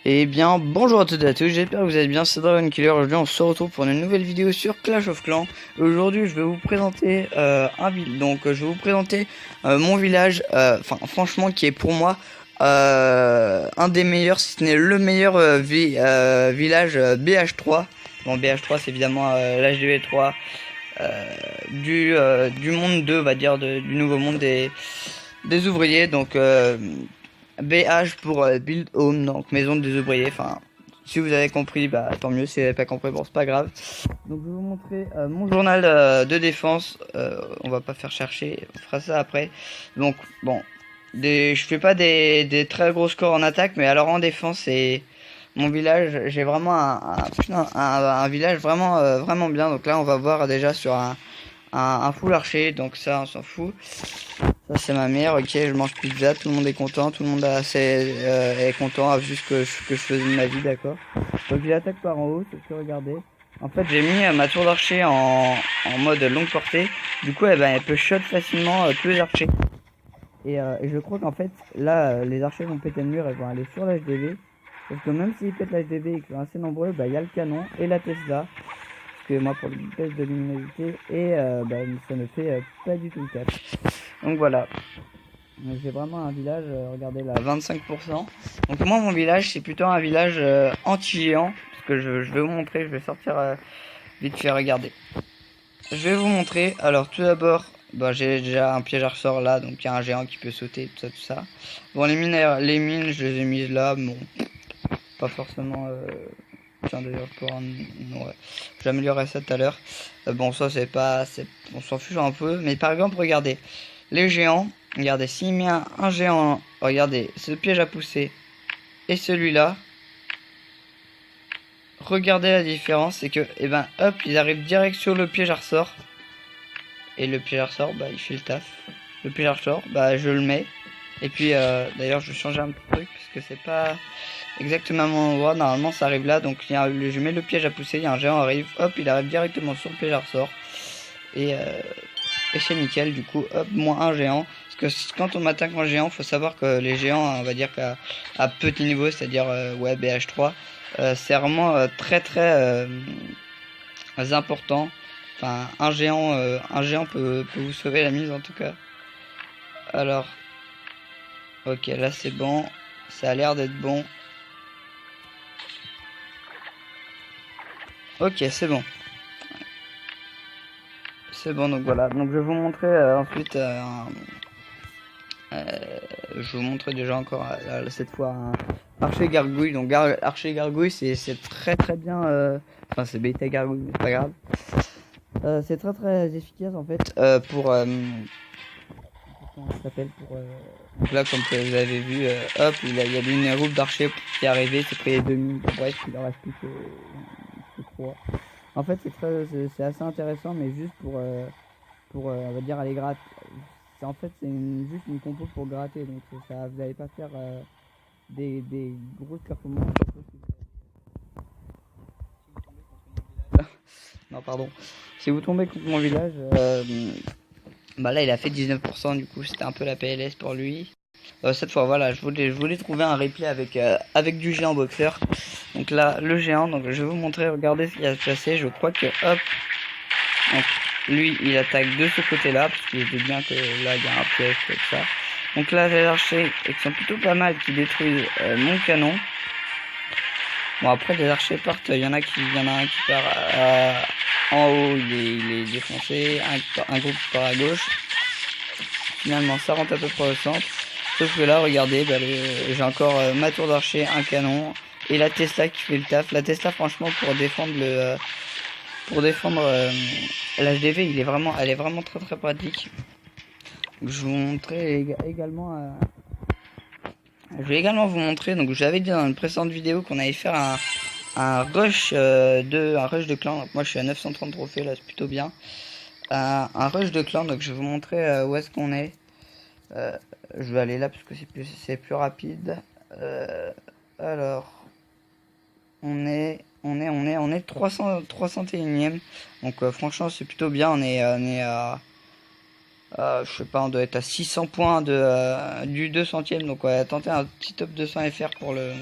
Eh bien bonjour à toutes et à tous, j'espère que vous allez bien, c'est Dragon Killer. Aujourd'hui on se retrouve pour une nouvelle vidéo sur Clash of Clans. Aujourd'hui je vais vous présenter mon village, franchement qui est pour moi un des meilleurs, si ce n'est le meilleur village BH3. Bon, BH3 c'est évidemment l'HDV3 du monde 2, on va dire, du nouveau monde des ouvriers. Donc BH pour Build Home, donc maison des ouvriers. Enfin, si vous avez compris, bah tant mieux. Si vous n'avez pas compris, bon c'est pas grave. Donc je vais vous montrer mon journal de défense. On va pas faire chercher, on fera ça après. Donc bon, je fais pas des très gros scores en attaque, mais alors en défense, c'est mon village. J'ai vraiment un village vraiment bien. Donc là on va voir déjà sur un full archer, donc ça on s'en fout. Ça c'est ma mère, ok, je mange pizza, tout le monde est content, tout le monde est content, vu ce que je faisais de ma vie, d'accord. Donc il attaque par en haut, c'est ce que regardez. En fait j'ai mis ma tour d'archer en mode longue portée, du coup elle peut shot facilement tous les archers. Et je crois qu'en fait là les archers vont péter le mur et vont aller sur l'HDV. Parce que même s'ils pètent l'HDV et qu'ils sont assez nombreux, bah il y a le canon et la Tesla. Moi pour le test de luminosité et ça ne fait pas du tout le cap. Donc voilà, j'ai vraiment un village, regardez là, 25%. Donc moi mon village c'est plutôt un village anti-géant, parce que je vais vous montrer, je vais sortir vite fait, regarder. Je vais vous montrer. Alors tout d'abord, j'ai déjà un piège à ressort là, donc il y a un géant qui peut sauter, tout ça. Bon, les mines je les ai mises là, bon, pas forcément... Tiens d'ailleurs j'améliorerai ça tout à l'heure. Bon ça on s'en fiche un peu, mais par exemple regardez les géants, regardez s'il met un géant, regardez ce piège à pousser et celui-là, regardez la différence, c'est que hop ils arrivent direct sur le piège à ressort et le piège à ressort il fait le taf. Le piège à ressort je le mets et puis d'ailleurs je vais changer un petit truc parce que c'est pas exactement à mon endroit, normalement ça arrive là, donc je mets le piège à pousser, il y a un géant arrive, hop il arrive directement sur le piège à ressort et c'est nickel. Du coup hop, moins un géant, parce que quand on attaque un géant, faut savoir que les géants, on va dire qu'à petit niveau, c'est à dire BH3, c'est vraiment très important. Enfin un géant peut vous sauver la mise en tout cas. Alors ok, là c'est bon, ça a l'air d'être bon. Ok, c'est bon. C'est bon, donc voilà. Donc je vais vous montrer ensuite je vais vous montrer déjà encore cette fois un archer gargouille. Donc archer gargouille c'est très bien. Enfin c'est bêta gargouille, mais c'est pas grave. C'est très efficace en fait pour comment ça s'appelle, donc là comme vous avez vu, hop il y a une groupe d'archers qui est arrivé, c'est pris les demi. Bref, il en reste plus que 3. En fait c'est assez intéressant, mais juste pour on va dire aller gratter. En fait c'est juste une compo pour gratter, donc ça vous n'allez pas faire des grosses performances. Non pardon, si vous tombez contre mon village, là il a fait 19%, du coup c'était un peu la PLS pour lui. Cette fois voilà, je voulais trouver un replay avec du géant boxeur. Donc là le géant, donc je vais vous montrer, regardez ce qu'il a passé. Je crois que hop, donc lui il attaque de ce côté là, parce qu'il était bien que là il y a un piège comme ça. Donc là les archers qui sont plutôt pas mal, qui détruisent mon canon. Bon après les archers partent, il y en a un qui part en haut, il est défoncé, un groupe qui part à gauche. Finalement ça rentre à peu près au centre. Sauf que là regardez, j'ai encore ma tour d'archer, un canon et la Tesla qui fait le taf. La Tesla franchement pour défendre l'HDV, elle est vraiment très pratique. Donc, je vous montrer également je vais également vous montrer, donc je l'avais dit dans une précédente vidéo qu'on allait faire un rush de clan. Donc moi je suis à 930 trophées là, c'est plutôt bien. Un rush de clan, donc je vais vous montrer où est-ce qu'on est. Je vais aller là parce que c'est plus rapide. Alors on est 301ème. Donc franchement c'est plutôt bien. On est à Je sais pas, on doit être à 600 points du 200ème. Donc, on va tenter un petit top 200 FR pour le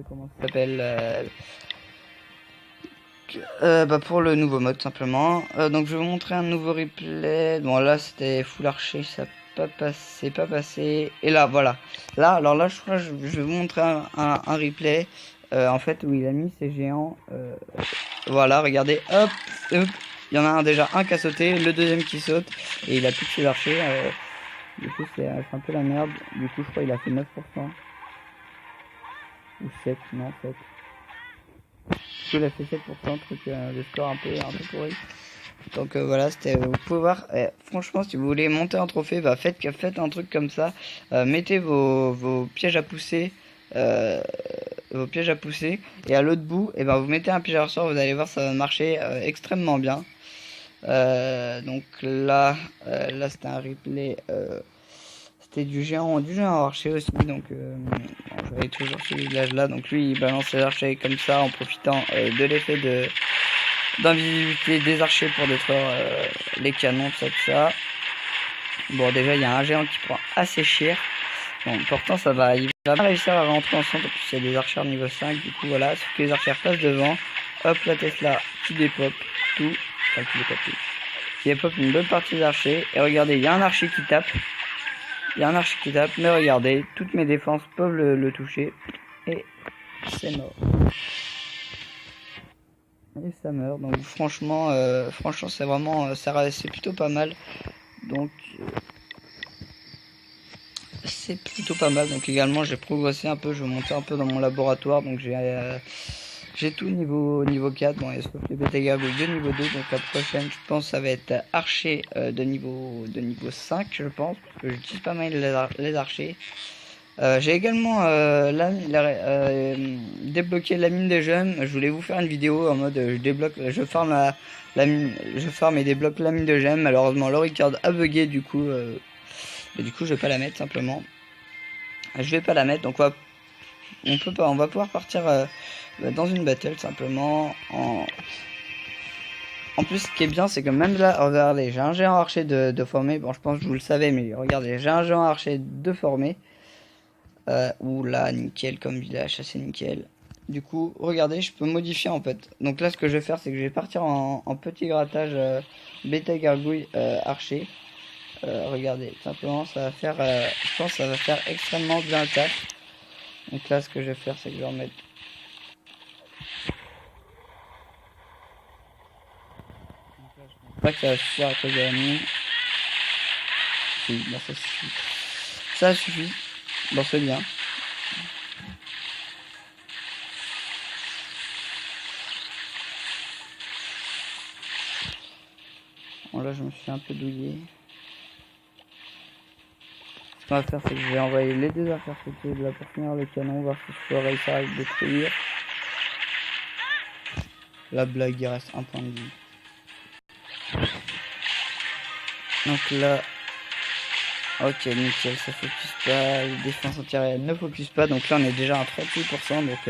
comment ça s'appelle pour le nouveau mode simplement. Donc, je vais vous montrer un nouveau replay. Bon, là, c'était full archer, ça pas passé. Et là, voilà. Là, alors là, je crois que je vais vous montrer un replay. En fait, où il a mis ses géants. Voilà, regardez, hop, hop. Il y en a déjà un qui a sauté, le deuxième qui saute, et il a plus que ses archers. Du coup, c'est un peu la merde. Du coup, je crois qu'il a fait 9%. Ou 7, non, 7. Du coup, il a fait 7%, truc, le score un peu pourri. Donc voilà, c'était, vous pouvez voir, franchement, si vous voulez monter un trophée, bah, faites un truc comme ça. Mettez vos pièges à pousser. Et à l'autre bout, et ben vous mettez un piège à ressort, vous allez voir, ça va marcher extrêmement bien. Donc là c'était un replay, c'était du géant archer aussi. Donc j'avais toujours ce village là, donc lui il balance les archers comme ça en profitant de l'effet d'invisibilité des archers pour détruire les canons, tout ça. Bon, déjà il y a un géant qui prend assez cher. Bon, pourtant ça va, il va pas réussir à rentrer en centre, parce qu'il y a des archers niveau 5, du coup voilà, sauf que les archers passent devant. Hop, la Tesla qui dépop tout, enfin qui dépop une bonne partie des archers. Et regardez, il y a un archer qui tape, mais regardez, toutes mes défenses peuvent le toucher, et c'est mort. Et ça meurt, donc franchement c'est vraiment, c'est plutôt pas mal. Donc c'est plutôt pas mal. Donc également j'ai progressé un peu, je vais monter un peu dans mon laboratoire. Donc j'ai tout niveau 4. Bon, il y a sauf les bêta gargouilles de niveau 2. Donc la prochaine, je pense, ça va être archer de niveau 5, je pense, parce que j'utilise pas mal les archers. J'ai également débloqué la mine des gemmes. Je voulais vous faire une vidéo en mode je farm et débloque la mine de gemmes. Malheureusement, le record a bugué, du coup je vais pas la mettre simplement. Je vais pas la mettre, donc on va pouvoir partir dans une battle simplement. En plus, ce qui est bien, c'est que même là, regardez, j'ai un géant archer de formé. Bon, je pense que vous le savez, mais regardez, j'ai un géant archer de formé. Là, nickel comme village, c'est nickel. Du coup, regardez, je peux modifier en fait. Donc là, ce que je vais faire, c'est que je vais partir en petit grattage bêta gargouille archer. Regardez, simplement ça va faire, je pense que ça va faire extrêmement bien le taf. Donc là ce que je vais faire, c'est que je vais remettre. Je pense pas que ça va suffire à cause de la mine. Oui, bon, ça suffit. Ça suffit. Bon, c'est bien. Bon, là je me suis un peu douillé. Ce qu'on va faire, c'est que je vais envoyer les deux affaires sauter de la pour finir le canon, voir si je peux réussir à le détruire. La blague, il reste un point de vie. Donc là, ok, nickel, ça focus pas, les défenses antiaériennes ne focus pas, donc là on est déjà à 38%, donc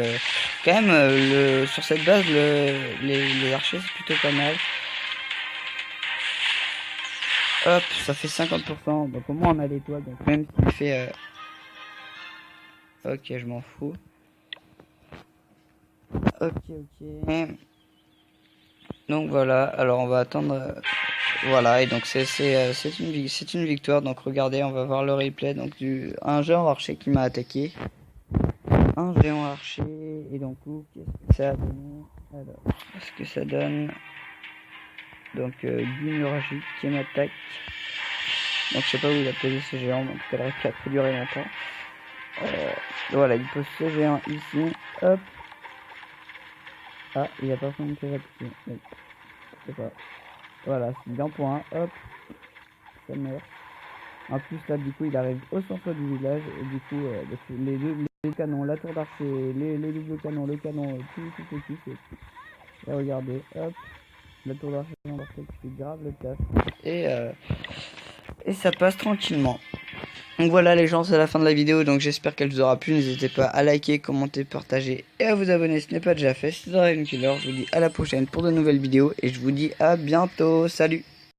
quand même, sur cette base, les archers c'est plutôt pas mal. Hop, ça fait 50%, donc au moins on a les toits, donc même s'il fait... Ok, je m'en fous. Ok. Donc voilà, alors on va attendre... Voilà, et donc c'est une victoire. Donc regardez, on va voir le replay. Donc un géant archer qui m'a attaqué. Un géant archer, et donc qu'est-ce que ça a donné? Alors, qu'est-ce que ça donne? Donc Guimuragique qui m'attaque. Donc je sais pas où il a posé ce géant, donc ça aurait pu durer longtemps. Voilà, il pose ce géant ici. Hop. Ah, il a pas fait une chose à pousser. Oui. Je sais pas. Voilà, c'est bien pour un. Hop. Ça meurt. En plus là, du coup, il arrive au centre du village. Et du coup, les deux canons, la tour d'archer, les doubles canons, le canon, tout. Et regardez, hop. La tour d'archer qui fait grave le taf. Et ça passe tranquillement. Donc voilà les gens, c'est la fin de la vidéo, donc j'espère qu'elle vous aura plu. N'hésitez pas à liker, commenter, partager et à vous abonner si ce n'est pas déjà fait. C'est Dragon Killer, je vous dis à la prochaine pour de nouvelles vidéos et je vous dis à bientôt. Salut!